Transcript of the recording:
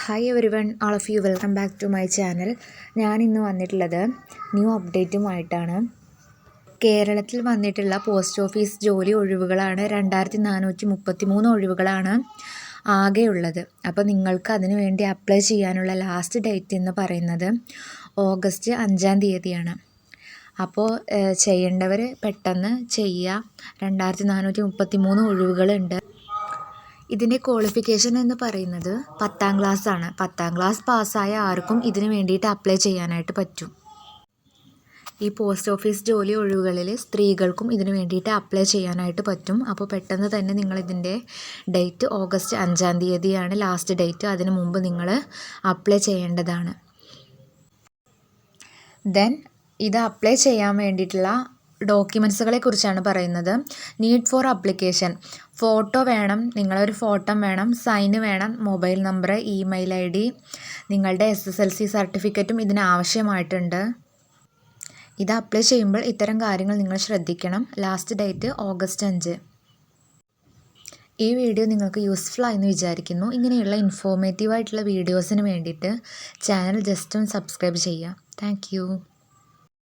Hi everyone, all of you welcome back to my channel. ഞാൻ ഇന്ന് വന്നിട്ടുള്ളത് new അപ്ഡേറ്റുമായിട്ടാണ്. കേരളത്തിൽ വന്നിട്ടുള്ള പോസ്റ്റ് ഓഫീസ് ജോലി ഒഴിവുകളാണ് 2433 ഒഴിവുകളാണ് ആകെയുള്ളത്. അപ്പോൾ നിങ്ങൾക്ക് അതിനു വേണ്ടി അപ്ലൈ ചെയ്യാനുള്ള ലാസ്റ്റ് ഡേറ്റ് എന്ന് പറയുന്നത് ഓഗസ്റ്റ് 5-ാം തീയതിയാണ്. അപ്പോൾ ചെയ്യേണ്ടവർ പെട്ടെന്ന് ചെയ്യുക. 2433 ഒഴിവുകളുണ്ട്. ഇതിൻ്റെ ക്വാളിഫിക്കേഷൻ എന്ന് പറയുന്നത് 10ാം ക്ലാസ് ആണ്. 10ാം ക്ലാസ് പാസ്സായ ആർക്കും ഇതിന് വേണ്ടിയിട്ട് അപ്ലൈ ചെയ്യാനായിട്ട് പറ്റും. ഈ പോസ്റ്റ് ഓഫീസ് ജോലി ഒഴിവുകളിൽ സ്ത്രീകൾക്കും ഇതിന് വേണ്ടിയിട്ട് അപ്ലൈ ചെയ്യാനായിട്ട് പറ്റും. അപ്പോൾ പെട്ടെന്ന് തന്നെ നിങ്ങളിതിൻ്റെ ഡേറ്റ് ഓഗസ്റ്റ് 5-ാം തീയതിയാണ് ലാസ്റ്റ് ഡേറ്റ്. അതിന് മുമ്പ് നിങ്ങൾ അപ്ലൈ ചെയ്യേണ്ടതാണ്. ദെൻ ഇത് അപ്ലൈ ചെയ്യാൻ വേണ്ടിയിട്ടുള്ള ഡോക്യുമെൻറ്റ്സുകളെ കുറിച്ചാണ് പറയുന്നത്. നീഡ് ഫോർ അപ്ലിക്കേഷൻ: ഫോട്ടോ വേണം, നിങ്ങളൊരു ഫോട്ടോ വേണം, സൈന് വേണം, മൊബൈൽ നമ്പർ, ഇമെയിൽ ID, നിങ്ങളുടെ SSLC സർട്ടിഫിക്കറ്റും ഇതിന് ആവശ്യമായിട്ടുണ്ട്. ഇത് അപ്ലൈ ചെയ്യുമ്പോൾ ഇത്തരം കാര്യങ്ങൾ നിങ്ങൾ ശ്രദ്ധിക്കണം. Last date August 5. ഈ വീഡിയോ നിങ്ങൾക്ക് യൂസ്ഫുൾ ആയെന്ന് വിചാരിക്കുന്നു. ഇങ്ങനെയുള്ള ഇൻഫോർമേറ്റീവായിട്ടുള്ള വീഡിയോസിന് വേണ്ടിയിട്ട് ചാനൽ ജസ്റ്റ് ഒന്ന് സബ്സ്ക്രൈബ് ചെയ്യുക. താങ്ക്